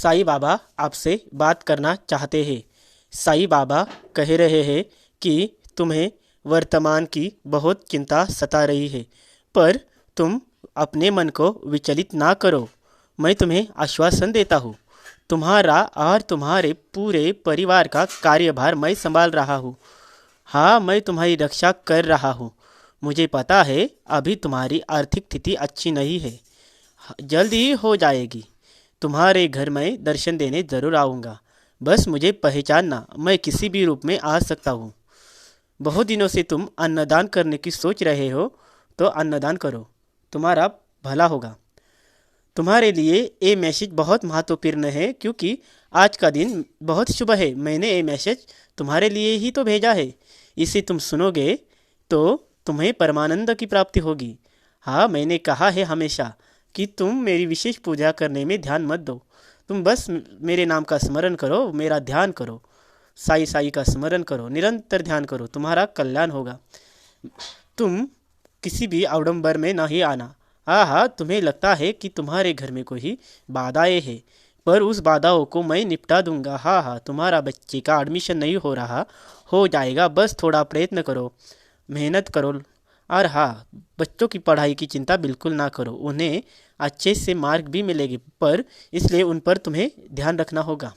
साईं बाबा आपसे बात करना चाहते हैं। साईं बाबा कह रहे हैं कि तुम्हें वर्तमान की बहुत चिंता सता रही है, पर तुम अपने मन को विचलित ना करो। मैं तुम्हें आश्वासन देता हूँ, तुम्हारा और तुम्हारे पूरे परिवार का कार्यभार मैं संभाल रहा हूँ। हाँ, मैं तुम्हारी रक्षा कर रहा हूँ। मुझे पता है अभी तुम्हारी आर्थिक स्थिति अच्छी नहीं है, जल्द ही हो जाएगी। तुम्हारे घर में दर्शन देने ज़रूर आऊँगा। बस मुझे पहचानना, मैं किसी भी रूप में आ सकता हूँ। बहुत दिनों से तुम अन्नदान करने की सोच रहे हो, तो अन्नदान करो, तुम्हारा भला होगा। तुम्हारे लिए ये मैसेज बहुत महत्वपूर्ण है, क्योंकि आज का दिन बहुत शुभ है। मैंने ये मैसेज तुम्हारे लिए ही तो भेजा है। इसे तुम सुनोगे तो तुम्हें परमानंद की प्राप्ति होगी। हाँ, मैंने कहा है हमेशा कि तुम मेरी विशेष पूजा करने में ध्यान मत दो। तुम बस मेरे नाम का स्मरण करो, मेरा ध्यान करो, साई साई का स्मरण करो, निरंतर ध्यान करो, तुम्हारा कल्याण होगा। तुम किसी भी अवडंबर में नहीं आना। हाँ हाँ, तुम्हें लगता है कि तुम्हारे घर में कोई बाधाएं हैं, पर उस बाधाओं को मैं निपटा दूंगा। हाँ हाँ, तुम्हारा बच्चे का एडमिशन नहीं हो रहा, हो जाएगा। बस थोड़ा प्रयत्न करो, मेहनत करो। और हाँ, बच्चों की पढ़ाई की चिंता बिल्कुल ना करो, उन्हें अच्छे से मार्क भी मिलेगी, पर इसलिए उन पर तुम्हें ध्यान रखना होगा।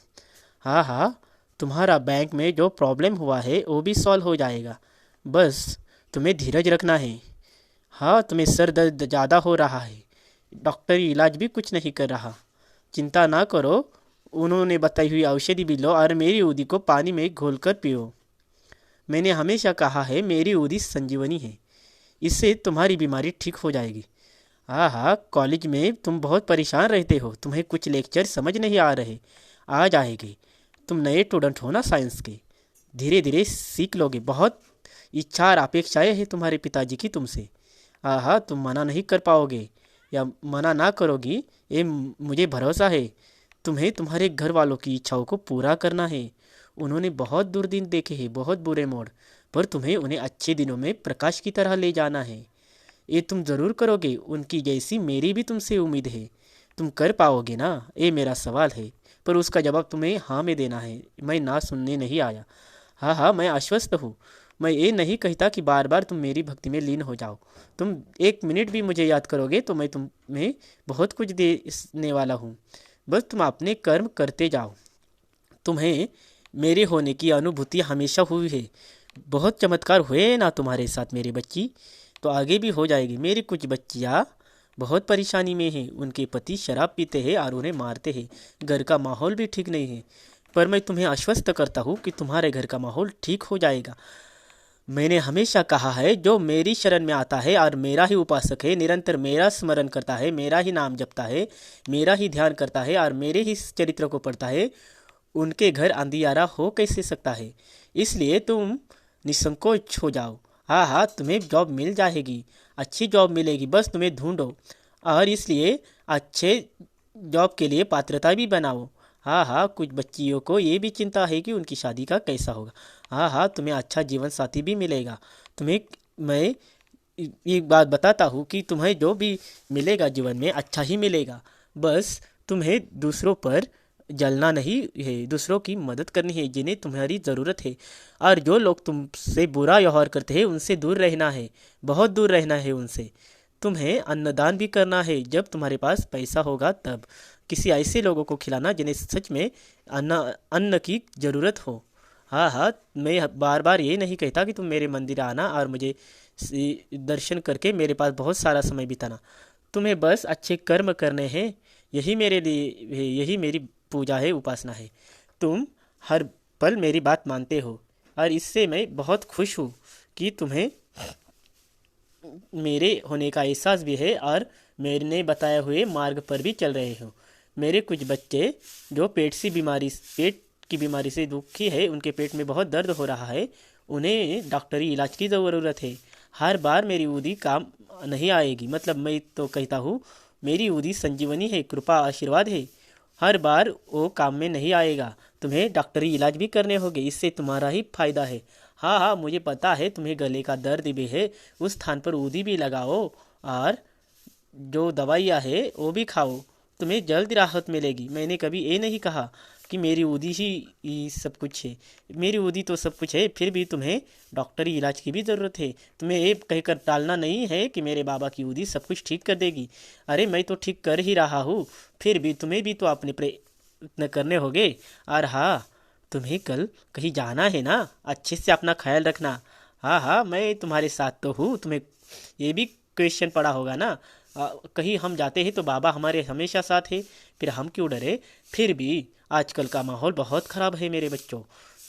हाँ हाँ, तुम्हारा बैंक में जो प्रॉब्लम हुआ है वो भी सॉल्व हो जाएगा। बस तुम्हें धीरज रखना है। हाँ, तुम्हें सर दर्द ज़्यादा हो रहा है, डॉक्टरी इलाज भी कुछ नहीं कर रहा। चिंता ना करो, उन्होंने बताई हुई औषधि भी लो और मेरी उदी को पानी में घोलकर पियो। मैंने हमेशा कहा है मेरी उदी संजीवनी है, इससे तुम्हारी बीमारी ठीक हो जाएगी। हाँ हाँ, कॉलेज में तुम बहुत परेशान रहते हो, तुम्हें कुछ लेक्चर समझ नहीं आ रहे, आ जाएंगे। तुम नए स्टूडेंट हो ना साइंस के, धीरे धीरे सीख लोगे। बहुत इच्छा और अपेक्षाएं हैं तुम्हारे पिताजी की तुमसे। हाँ हाँ, तुम मना नहीं कर पाओगे या मना ना करोगी, ये मुझे भरोसा है। तुम्हें तुम्हारे घर वालों की इच्छाओं को पूरा करना है। उन्होंने बहुत दुर्दिन देखे हैं, बहुत बुरे मोड़, पर तुम्हें उन्हें अच्छे दिनों में प्रकाश की तरह ले जाना है। ये तुम ज़रूर करोगे, उनकी जैसी मेरी भी तुमसे उम्मीद है। तुम कर पाओगे ना, ये मेरा सवाल है, पर उसका जवाब तुम्हें हाँ में देना है। मैं ना सुनने नहीं आया। हाँ हाँ, मैं आश्वस्त हूँ। मैं ये नहीं कहता कि बार बार तुम मेरी भक्ति में लीन हो जाओ। तुम एक मिनट भी मुझे याद करोगे तो मैं तुम्हें बहुत कुछ देने वाला हूँ। बस तुम अपने कर्म करते जाओ। तुम्हें मेरे होने की अनुभूति हमेशा हुई है। बहुत चमत्कार हुए ना तुम्हारे साथ मेरी बच्ची, तो आगे भी हो जाएगी। मेरी कुछ बच्चियाँ बहुत परेशानी में हैं, उनके पति शराब पीते हैं और उन्हें मारते हैं। घर का माहौल भी ठीक नहीं है, पर मैं तुम्हें आश्वस्त करता हूँ कि तुम्हारे घर का माहौल ठीक हो जाएगा। मैंने हमेशा कहा है, जो मेरी शरण में आता है और मेरा ही उपासक है, निरंतर मेरा स्मरण करता है, मेरा ही नाम जपता है, मेरा ही ध्यान करता है और मेरे ही चरित्र को पढ़ता है, उनके घर अंधियारा हो कैसे सकता है। इसलिए तुम निसंकोच हो जाओ। हाँ हाँ, तुम्हें जॉब मिल जाएगी, अच्छी जॉब मिलेगी, बस तुम्हें ढूंढो। और इसलिए अच्छे जॉब के लिए पात्रता भी बनाओ। हाँ हाँ, कुछ बच्चियों को ये भी चिंता है कि उनकी शादी का कैसा होगा। हाँ हाँ, तुम्हें अच्छा जीवन साथी भी मिलेगा। तुम्हें मैं एक बात बताता हूँ कि तुम्हें जो भी मिलेगा जीवन में अच्छा ही मिलेगा। बस तुम्हें दूसरों पर जलना नहीं है, दूसरों की मदद करनी है जिन्हें तुम्हारी ज़रूरत है। और जो लोग तुमसे बुरा व्यवहार करते हैं उनसे दूर रहना है, बहुत दूर रहना है उनसे। तुम्हें अन्नदान भी करना है, जब तुम्हारे पास पैसा होगा तब किसी ऐसे लोगों को खिलाना जिन्हें सच में अन्न अन्न की ज़रूरत हो। हाँ हाँ, मैं बार बार ये नहीं कहता कि तुम मेरे मंदिर आना और मुझे दर्शन करके मेरे पास बहुत सारा समय बिताना। तुम्हें बस अच्छे कर्म करने हैं, यही मेरे लिए है, यही मेरी पूजा है, उपासना है। तुम हर पल मेरी बात मानते हो और इससे मैं बहुत खुश हूँ कि तुम्हें मेरे होने का एहसास भी है और मैंने बताए हुए मार्ग पर भी चल रहे हो। मेरे कुछ बच्चे जो पेट की बीमारी से दुखी है, उनके पेट में बहुत दर्द हो रहा है, उन्हें डॉक्टरी इलाज की ज़रूरत है। हर बार मेरी उदी काम नहीं आएगी, मतलब मैं तो कहता हूँ मेरी उदी संजीवनी है, कृपा आशीर्वाद है। हर बार वो काम में नहीं आएगा, तुम्हें डॉक्टरी इलाज भी करने होंगे, इससे तुम्हारा ही फायदा है। हाँ हाँ, मुझे पता है तुम्हें गले का दर्द भी है, उस स्थान पर ऊदी भी लगाओ और जो दवाइयाँ है वो भी खाओ। तुम्हें जल्द राहत मिलेगी। मैंने कभी ये नहीं कहा कि मेरी उदी ही सब कुछ है। मेरी उदी तो सब कुछ है, फिर भी तुम्हें डॉक्टरी इलाज की भी ज़रूरत है। तुम्हें ये कहकर टालना नहीं है कि मेरे बाबा की उदी सब कुछ ठीक कर देगी। अरे मैं तो ठीक कर ही रहा हूँ, फिर भी तुम्हें भी तो अपने प्रयत्न करने होंगे। और हाँ, तुम्हें कल कहीं जाना है ना, अच्छे से अपना ख्याल रखना। हाँ हाँ, मैं तुम्हारे साथ तो हूँ। तुम्हें ये भी क्वेश्चन पड़ा होगा ना, कहीं हम जाते हैं तो बाबा हमारे हमेशा साथ है, फिर हम क्यों डरे। फिर भी आजकल का माहौल बहुत ख़राब है मेरे बच्चों,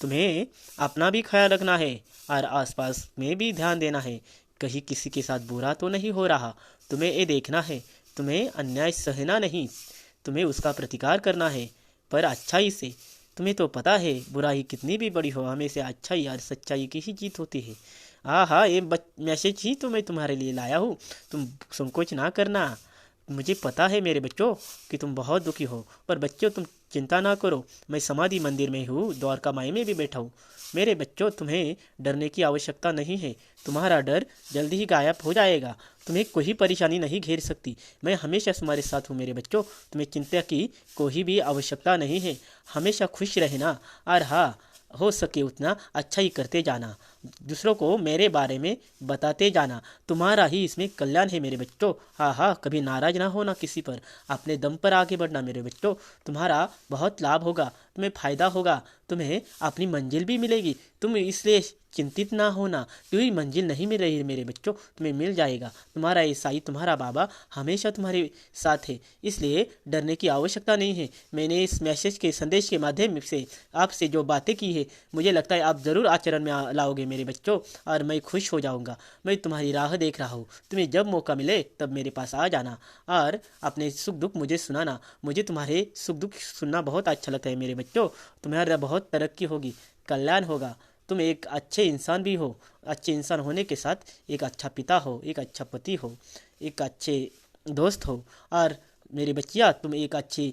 तुम्हें अपना भी ख्याल रखना है और आसपास में भी ध्यान देना है। कहीं किसी के साथ बुरा तो नहीं हो रहा, तुम्हें ये देखना है। तुम्हें अन्याय सहना नहीं, तुम्हें उसका प्रतिकार करना है, पर अच्छाई से। तुम्हें तो पता है बुराई कितनी भी बड़ी हो, हमेशा अच्छाई और सच्चाई की ही जीत होती है। हाँ हाँ, ये मैसेज ही तो मैं तुम्हारे लिए लाया हूँ। तुम संकोच ना करना। मुझे पता है मेरे बच्चों कि तुम बहुत दुखी हो, पर बच्चों तुम चिंता ना करो। मैं समाधि मंदिर में हूँ, द्वारका माई में भी बैठा हूँ। मेरे बच्चों, तुम्हें डरने की आवश्यकता नहीं है। तुम्हारा डर जल्दी ही गायब हो जाएगा। तुम्हें कोई परेशानी नहीं घेर सकती। मैं हमेशा तुम्हारे साथ हूँ मेरे बच्चों। तुम्हें चिंता की कोई भी आवश्यकता नहीं है। हमेशा खुश रहना और हाँ, हो सके उतना अच्छा ही करते जाना। दूसरों को मेरे बारे में बताते जाना। तुम्हारा ही इसमें कल्याण है मेरे बच्चों। हाँ हाँ, कभी नाराज ना होना किसी पर। अपने दम पर आगे बढ़ना मेरे बच्चों। तुम्हारा बहुत लाभ होगा, तुम्हें फायदा होगा, तुम्हें अपनी मंजिल भी मिलेगी। तुम इसलिए चिंतित ना होना क्योंकि मंजिल नहीं मिल रही है मेरे बच्चों, तुम्हें मिल जाएगा। तुम्हारा ईसाई, तुम्हारा बाबा हमेशा तुम्हारे साथ है, इसलिए डरने की आवश्यकता नहीं है। मैंने इस मैसेज के संदेश के माध्यम से आपसे जो बातें की है, मुझे लगता है आप ज़रूर आचरण में लाओगे मेरे बच्चों, और मैं खुश हो जाऊंगा। मैं तुम्हारी राह देख रहा हूँ। तुम्हें जब मौका मिले तब मेरे पास आ जाना और अपने सुख दुख मुझे सुनाना। मुझे तुम्हारे सुख दुख सुनना बहुत अच्छा लगता है मेरे बच्चों। तुम्हारा बहुत तरक्की होगी, कल्याण होगा। तुम एक अच्छे इंसान भी हो। अच्छे इंसान होने के साथ एक अच्छा पिता हो, एक अच्छा पति हो, एक अच्छे दोस्त हो, और मेरी बच्चिया तुम एक अच्छी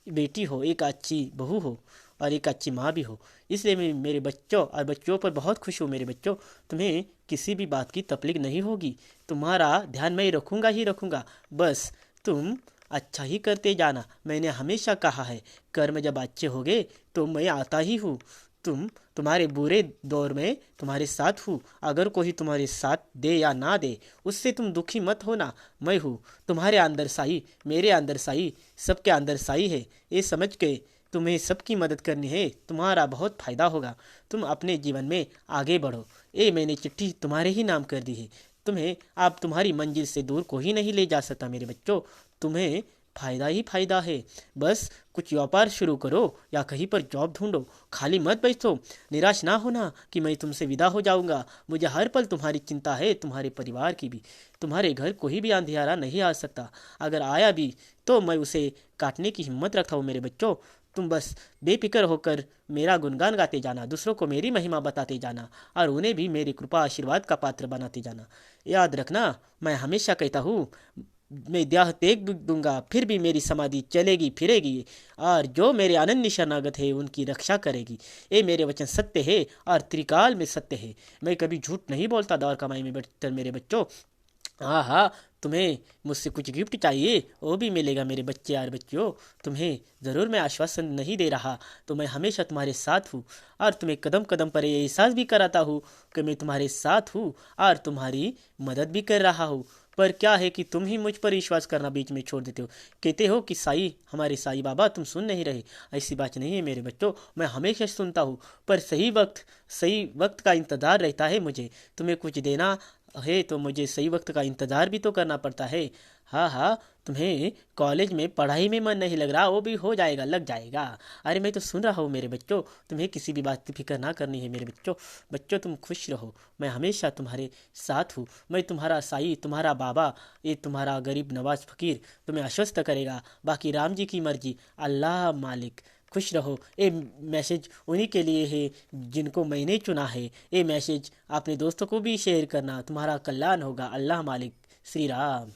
बेटी हो, एक अच्छी बहू हो, और एक अच्छी माँ भी हो। इसलिए मैं मेरे बच्चों और बच्चों पर बहुत खुश हूँ मेरे बच्चों। तुम्हें किसी भी बात की तकलीफ नहीं होगी। तुम्हारा ध्यान मैं रखूँगा ही रखूँगा। बस तुम अच्छा ही करते जाना। मैंने हमेशा कहा है, कर्म जब अच्छे होंगे तो मैं आता ही हूँ। तुम्हारे बुरे दौर में तुम्हारे साथ हूँ। अगर कोई तुम्हारे साथ दे या ना दे, उससे तुम दुखी मत होना। मैं हूँ तुम्हारे अंदर साई, मेरे अंदर साई, सबके अंदर साई है। ये समझ के तुम्हें सबकी मदद करनी है, तुम्हारा बहुत फायदा होगा। तुम अपने जीवन में आगे बढ़ो। ये मैंने चिट्ठी तुम्हारे ही नाम कर दी है। तुम्हें आप तुम्हारी मंजिल से दूर कोई नहीं ले जा सकता मेरे बच्चों। तुम्हें फायदा ही फायदा है। बस कुछ व्यापार शुरू करो या कहीं पर जॉब ढूंढो। खाली मत बैठो। निराश ना होना कि मैं तुमसे विदा हो जाऊंगा। मुझे हर पल तुम्हारी चिंता है, तुम्हारे परिवार की भी। तुम्हारे घर कोई भी अंधियारा नहीं आ सकता। अगर आया भी तो मैं उसे काटने की हिम्मत रखता हूँ मेरे बच्चों। तुम बस बेफिक्र होकर मेरा गुणगान गाते जाना, दूसरों को मेरी महिमा बताते जाना, और उन्हें भी मेरी कृपा आशीर्वाद का पात्र बनाते जाना। याद रखना, मैं हमेशा कहता हूँ, मैं देह त्याग दूंगा फिर भी मेरी समाधि चलेगी फिरेगी, और जो मेरे अनन्य शरणागत है उनकी रक्षा करेगी। ये मेरे वचन सत्य है और त्रिकाल में सत्य है। मैं कभी झूठ नहीं बोलता द्वारका माई में बैठकर मेरे बच्चों। हाँ हाँ, तुम्हें मुझसे कुछ गिफ्ट चाहिए वो भी मिलेगा मेरे बच्चे और बच्चियों। तुम्हें ज़रूर मैं आश्वासन नहीं दे रहा, तो मैं हमेशा तुम्हारे साथ हूँ, और तुम्हें कदम कदम पर ये एहसास भी कराता हूँ कि मैं तुम्हारे साथ हूँ और तुम्हारी मदद भी कर रहा हूँ। पर क्या है कि तुम ही मुझ पर विश्वास करना बीच में छोड़ देते हो। कहते हो कि साई, हमारे साई बाबा तुम सुन नहीं रहे। ऐसी बात नहीं है मेरे बच्चों, मैं हमेशा सुनता हूँ, पर सही वक्त का इंतज़ार रहता है मुझे। तुम्हें कुछ देना है तो मुझे सही वक्त का इंतज़ार भी तो करना पड़ता है। हाँ हाँ, तुम्हें कॉलेज में पढ़ाई में मन नहीं लग रहा, वो भी हो जाएगा, लग जाएगा। अरे मैं तो सुन रहा हूँ मेरे बच्चों। तुम्हें किसी भी बात की फिक्र ना करनी है मेरे बच्चों। बच्चों तुम खुश रहो, मैं हमेशा तुम्हारे साथ हूँ। मैं तुम्हारा साई, तुम्हारा बाबा, ये तुम्हारा गरीब नवाज फकीर तुम्हें आश्वस्त करेगा। बाकी राम जी की मर्जी, अल्लाह मालिक। खुश रहो। ये मैसेज उन्हीं के लिए है जिनको मैंने चुना है। ये मैसेज अपने दोस्तों को भी शेयर करना, तुम्हारा कल्याण होगा। अल्लाह मालिक। श्री राम।